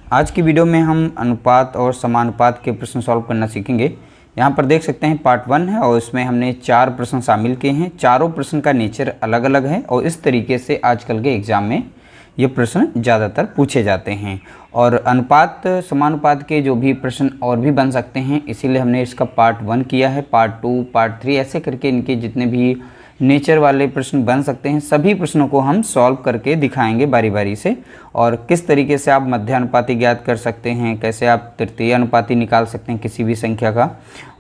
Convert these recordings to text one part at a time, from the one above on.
आज की वीडियो में हम अनुपात और समानुपात के प्रश्न सॉल्व करना सीखेंगे। यहाँ पर देख सकते हैं पार्ट 1 है और इसमें हमने 4 प्रश्न शामिल किए हैं। चारों प्रश्न का नेचर अलग अलग है और इस तरीके से आजकल के एग्ज़ाम में ये प्रश्न ज़्यादातर पूछे जाते हैं। और अनुपात समानुपात के जो भी प्रश्न और भी बन सकते हैं, इसीलिए हमने इसका पार्ट 1 किया है। पार्ट 2, पार्ट 3 ऐसे करके इनके जितने भी नेचर वाले प्रश्न बन सकते हैं सभी प्रश्नों को हम सॉल्व करके दिखाएंगे बारी बारी से। और किस तरीके से आप मध्यानुपाती ज्ञात कर सकते हैं, कैसे आप तृतीय अनुपाती निकाल सकते हैं किसी भी संख्या का,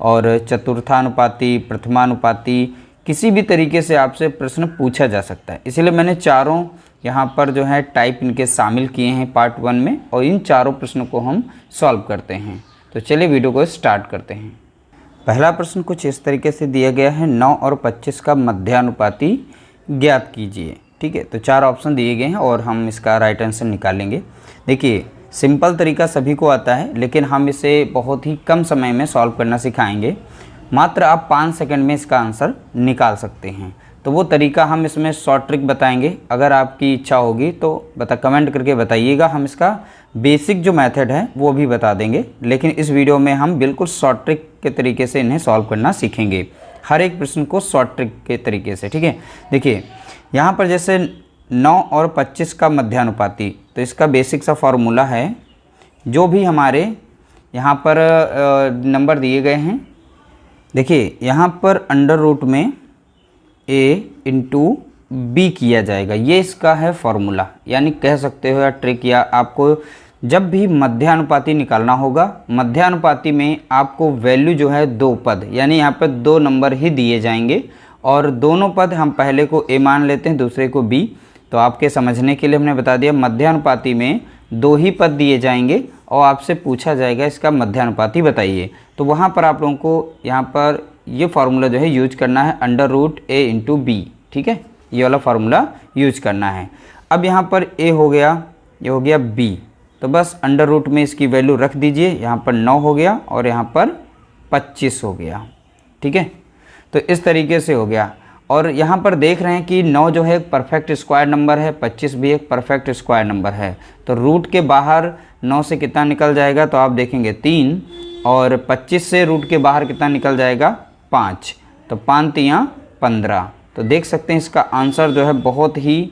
और चतुर्थानुपाती, प्रथमानुपाती, किसी भी तरीके से आपसे प्रश्न पूछा जा सकता है। इसलिए मैंने चारों यहाँ पर जो है टाइप इनके शामिल किए हैं पार्ट 1 में, और इन चारों प्रश्नों को हम सॉल्व करते हैं। तो चलिए वीडियो को स्टार्ट करते हैं। पहला प्रश्न कुछ इस तरीके से दिया गया है, 9 और 25 का मध्यानुपाती ज्ञात कीजिए। ठीक है, तो 4 ऑप्शन दिए गए हैं और हम इसका राइट आंसर निकालेंगे। देखिए, सिंपल तरीका सभी को आता है, लेकिन हम इसे बहुत ही कम समय में सॉल्व करना सिखाएंगे। मात्र आप 5 सेकंड में इसका आंसर निकाल सकते हैं। तो वो तरीका हम इसमें शॉर्ट ट्रिक बताएंगे। अगर आपकी इच्छा होगी तो कमेंट करके बताइएगा, हम इसका बेसिक जो मेथड है वो भी बता देंगे। लेकिन इस वीडियो में हम बिल्कुल शॉर्ट ट्रिक के तरीके से इन्हें सॉल्व करना सीखेंगे, हर एक प्रश्न को शॉर्ट ट्रिक के तरीके से। ठीक है, देखिए यहाँ पर जैसे 9 और 25 का मध्यानुपाती, तो इसका बेसिक सा फॉर्मूला है। जो भी हमारे यहाँ पर नंबर दिए गए हैं, देखिए यहाँ पर अंडर रूट में a इंटू बी किया जाएगा, ये इसका है फॉर्मूला। यानी कह सकते हो या ट्रिक, या आपको जब भी मध्यानुपाती निकालना होगा, मध्यानुपाती में आपको वैल्यू जो है 2 पद, यानी यहाँ पर 2 नंबर ही दिए जाएंगे और दोनों पद हम पहले को a मान लेते हैं, दूसरे को b। तो आपके समझने के लिए हमने बता दिया, मध्यानुपाती में 2 ही पद दिए जाएंगे और आपसे पूछा जाएगा इसका मध्यानुपाती बताइए। तो वहाँ पर आप लोगों को यहाँ पर ये फार्मूला जो है यूज करना है, under root a into B. ठीक है, ये वाला फार्मूला यूज करना है। अब यहाँ पर a हो गया, ये हो गया b, तो बस अंडर रूट में इसकी वैल्यू रख दीजिए। यहाँ पर 9 हो गया और यहाँ पर 25 हो गया। ठीक है, तो इस तरीके से हो गया। और यहाँ पर देख रहे हैं कि 9 जो है एक परफेक्ट स्क्वायर नंबर है, 25 भी एक परफेक्ट स्क्वायर नंबर है। तो रूट के बाहर 9 से कितना निकल जाएगा, तो आप देखेंगे 3, और 25 से रूट के बाहर कितना निकल जाएगा, 5। तो 5 तियाँ 15। तो देख सकते हैं इसका आंसर जो है बहुत ही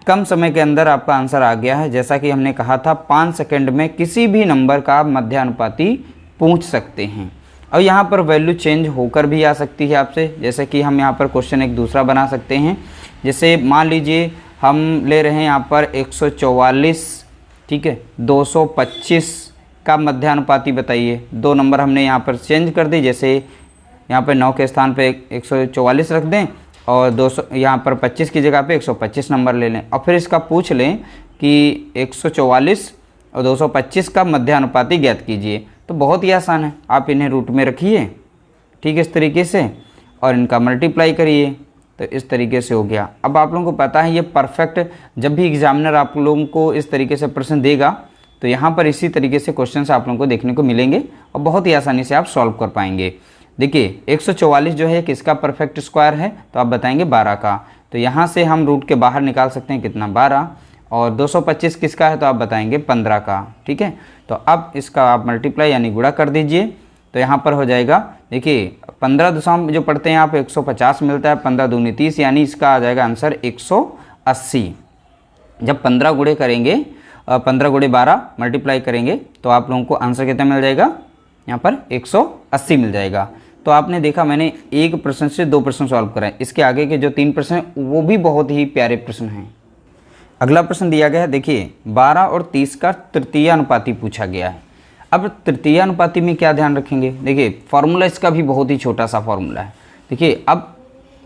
कम समय के अंदर आपका आंसर आ गया है। जैसा कि हमने कहा था, 5 सेकंड में किसी भी नंबर का आप मध्यानुपाती पूछ सकते हैं। और यहाँ पर वैल्यू चेंज होकर भी आ सकती है आपसे, जैसे कि हम यहाँ पर क्वेश्चन एक दूसरा बना सकते हैं। जैसे मान लीजिए हम ले रहे हैं यहाँ पर 144, ठीक है, 225 का मध्यानुपाती बताइए। 2 नंबर हमने यहाँ पर चेंज कर दी, जैसे यहाँ पर 9 के स्थान पे 144 रख दें और 200 यहाँ पर 25 की जगह पे 125 नंबर ले लें, और फिर इसका पूछ लें कि 144 और 225 का मध्यानुपाती ज्ञात कीजिए। तो बहुत ही आसान है, आप इन्हें रूट में रखिए, ठीक है, इस तरीके से, और इनका मल्टीप्लाई करिए। तो इस तरीके से हो गया। अब आप लोगों को पता है ये परफेक्ट, जब भी एग्जामिनर आप लोगों को इस तरीके से प्रश्न देगा तो यहाँ पर इसी तरीके से क्वेश्चन आप लोगों को देखने को मिलेंगे और बहुत ही आसानी से आप सॉल्व कर पाएंगे। देखिए 144 जो है किसका परफेक्ट स्क्वायर है, तो आप बताएंगे 12 का। तो यहाँ से हम रूट के बाहर निकाल सकते हैं कितना, 12। और 225 किसका है, तो आप बताएंगे 15 का। ठीक है, तो अब इसका आप मल्टीप्लाई यानी गुणा कर दीजिए। तो यहाँ पर हो जाएगा, देखिए 15 दशम जो पढ़ते हैं आप 150 मिलता है, 15 दूनी 30, यानी इसका आ जाएगा आंसर 180। जब 15 गुणे करेंगे, 15 गुणे 12 मल्टीप्लाई करेंगे तो आप लोगों को आंसर कितना मिल जाएगा, यहाँ पर 180 मिल जाएगा। तो आपने देखा मैंने एक प्रश्न से 2 प्रश्न सॉल्व कराए, इसके आगे के जो 3 प्रश्न हैं वो भी बहुत ही प्यारे प्रश्न हैं। अगला प्रश्न दिया गया है, देखिए 12 और 30 का तृतीय अनुपाती पूछा गया है। अब तृतीय अनुपाती में क्या ध्यान रखेंगे, देखिए फार्मूला इसका भी बहुत ही छोटा सा फार्मूला है। देखिए अब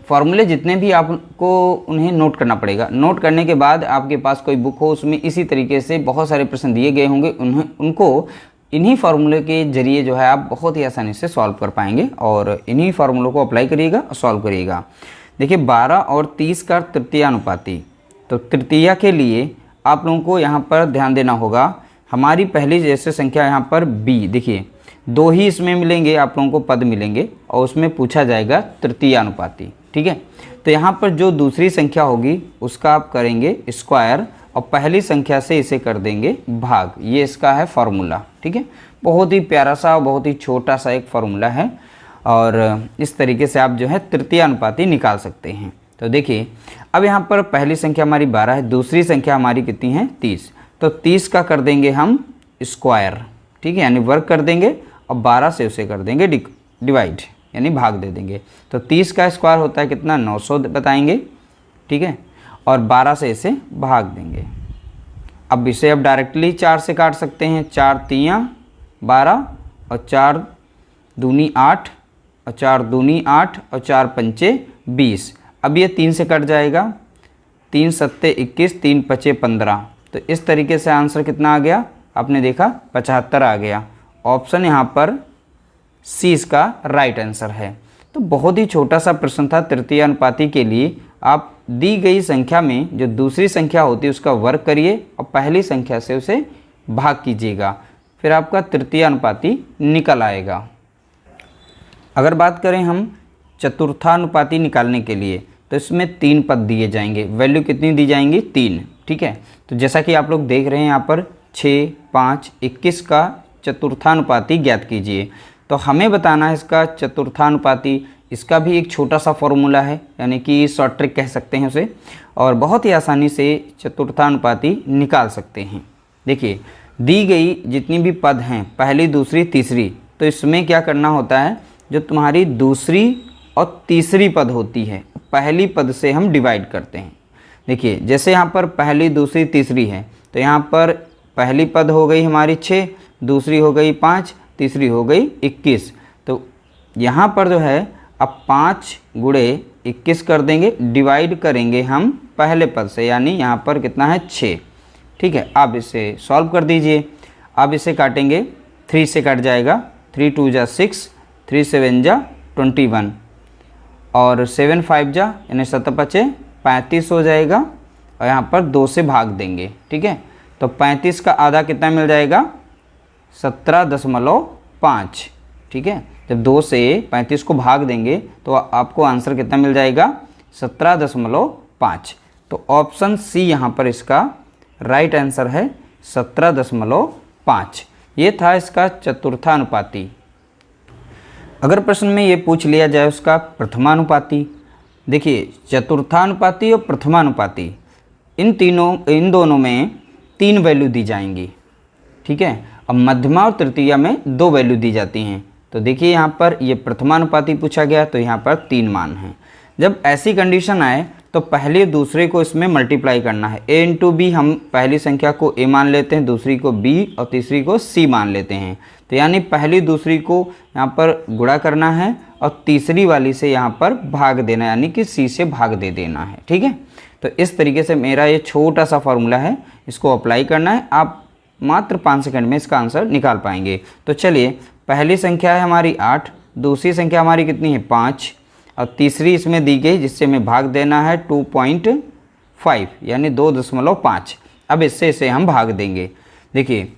फार्मूले जितने भी आपको उन्हें नोट करना पड़ेगा। नोट करने के बाद आपके पास कोई बुक हो, उसमें इसी तरीके से बहुत सारे प्रश्न दिए गए होंगे, उनको इन्हीं फार्मूले के जरिए जो है आप बहुत ही आसानी से सॉल्व कर पाएंगे। और इन्हीं फार्मूलों को अप्लाई करिएगा और सॉल्व करिएगा। देखिए 12 और 30 का तृतीय अनुपाती, तो तृतीया के लिए आप लोगों को यहाँ पर ध्यान देना होगा। हमारी पहली जैसे संख्या यहाँ पर b, देखिए 2 ही इसमें मिलेंगे, आप लोगों को पद मिलेंगे और उसमें पूछा जाएगा तृतीय अनुपाती। ठीक है, तो यहाँ पर जो दूसरी संख्या होगी उसका आप करेंगे स्क्वायर और पहली संख्या से इसे कर देंगे भाग। ये इसका है फॉर्मूला, ठीक है। बहुत ही प्यारा सा और बहुत ही छोटा सा एक फॉर्मूला है और इस तरीके से आप जो है तृतीय अनुपाती निकाल सकते हैं। तो देखिए अब यहाँ पर पहली संख्या हमारी 12 है, दूसरी संख्या हमारी कितनी है 30। तो 30 का कर देंगे हम स्क्वायर, ठीक है, यानी वर्ग कर देंगे और 12 से उसे कर देंगे डिवाइड, यानी भाग दे देंगे। तो 30 का स्क्वायर होता है कितना 900 बताएंगे, ठीक है, और 12 से इसे भाग देंगे। अब इसे अब डायरेक्टली 4 से काट सकते हैं। 4 तियाँ 12 और 4 दूनी 8 और 4 दूनी 8 और 4 पंचे 20। अब ये 3 से कट जाएगा, 3 सत्ते 21, 3 पचे 15। तो इस तरीके से आंसर कितना आ गया, आपने देखा 75 आ गया। ऑप्शन यहाँ पर सी इसका राइट आंसर है। तो बहुत ही छोटा सा प्रश्न था तृतीय अनुपाती के लिए। आप दी गई संख्या में जो दूसरी संख्या होती है उसका वर्ग करिए और पहली संख्या से उसे भाग कीजिएगा, फिर आपका तृतीय अनुपाती निकल आएगा। अगर बात करें हम चतुर्थानुपाती निकालने के लिए तो इसमें 3 पद दिए जाएंगे। वैल्यू कितनी दी जाएंगी 3, ठीक है। तो जैसा कि आप लोग देख रहे हैं यहाँ पर 6, 5, 21 का चतुर्थानुपाती ज्ञात कीजिए। तो हमें बताना है इसका चतुर्थानुपाती। इसका भी एक छोटा सा फॉर्मूला है, यानी कि शॉर्ट ट्रिक कह सकते हैं उसे, और बहुत ही आसानी से चतुर्थानुपाती निकाल सकते हैं। देखिए दी गई जितनी भी पद हैं पहली, दूसरी, तीसरी, तो इसमें क्या करना होता है, जो तुम्हारी दूसरी और तीसरी पद होती है पहली पद से हम डिवाइड करते हैं। देखिए जैसे यहाँ पर पहली, दूसरी, तीसरी है, तो यहाँ पर पहली पद हो गई हमारी 6, दूसरी हो गई 5, तीसरी हो गई 21। तो यहाँ पर जो है अब 5 गुणे 21 कर देंगे, डिवाइड करेंगे हम पहले पद से, यानी यहाँ पर कितना है 6, ठीक है। आप इसे सॉल्व कर दीजिए। अब इसे काटेंगे, 3 से कट जाएगा, 3 2 जा 6, 3 7 जा 21 और 7 5 जा यानी 7 पचे 35 हो जाएगा और यहाँ पर 2 से भाग देंगे, ठीक है। तो 35 का आधा कितना मिल जाएगा 17.5, ठीक है। जब 2 से 35 को भाग देंगे तो आपको आंसर कितना मिल जाएगा 17.5। तो ऑप्शन सी यहाँ पर इसका राइट आंसर है 17.5। ये था इसका चतुर्थानुपाती। अगर प्रश्न में ये पूछ लिया जाए उसका प्रथमानुपाती, देखिए चतुर्थानुपाती और प्रथमानुपाती इन दोनों में 3 वैल्यू दी जाएंगी, ठीक है। अब मध्यमा और तृतीया में 2 वैल्यू दी जाती हैं। तो देखिए यहाँ पर ये प्रथमानुपाती पूछा गया तो यहाँ पर 3 मान हैं। जब ऐसी कंडीशन आए तो पहले दूसरे को इसमें मल्टीप्लाई करना है। a इंटू बी, हम पहली संख्या को a मान लेते हैं, दूसरी को b और तीसरी को c मान लेते हैं। तो यानी पहली दूसरी को यहाँ पर गुणा करना है और तीसरी वाली से यहाँ पर भाग देना है, यानी कि c से भाग दे देना है, ठीक है। तो इस तरीके से मेरा ये छोटा सा फॉर्मूला है, इसको अप्लाई करना है। आप मात्र 5 सेकंड में इसका आंसर निकाल पाएंगे। तो चलिए, पहली संख्या है हमारी 8, दूसरी संख्या हमारी कितनी है 5 और तीसरी इसमें दी गई जिससे हमें भाग देना है 2.5 यानी 2.5। अब इससे इसे हम भाग देंगे। देखिए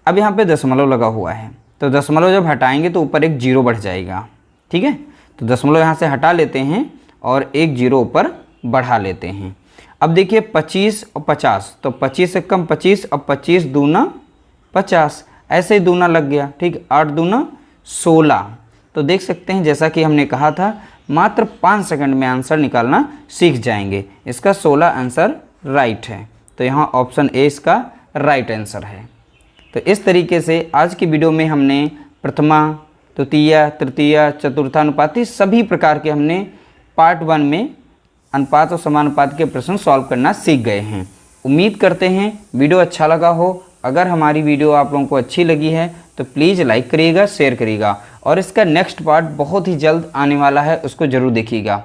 अब यहाँ पे दशमलव लगा हुआ है, तो दशमलव जब हटाएंगे तो ऊपर एक 0 बढ़ जाएगा, ठीक है। तो दशमलव यहाँ से हटा लेते हैं और एक 0 ऊपर बढ़ा लेते हैं। अब देखिए 25 और 50, तो 25 से कम 25 और 25 दूना 50, ऐसे ही दूना लग गया, ठीक। 8 दूना 16। तो देख सकते हैं जैसा कि हमने कहा था मात्र 5 सेकंड में आंसर निकालना सीख जाएंगे। इसका 16 आंसर राइट है। तो यहाँ ऑप्शन ए इसका राइट आंसर है। तो इस तरीके से आज की वीडियो में हमने प्रथमा, द्वितीय, तृतीय, चतुर्थानुपाती सभी प्रकार के हमने पार्ट 1 में अनुपात और समानुपात के प्रश्न सॉल्व करना सीख गए हैं। उम्मीद करते हैं वीडियो अच्छा लगा हो। अगर हमारी वीडियो आप लोगों को अच्छी लगी है तो प्लीज़ लाइक करिएगा, शेयर करिएगा और इसका नेक्स्ट पार्ट बहुत ही जल्द आने वाला है, उसको ज़रूर देखिएगा।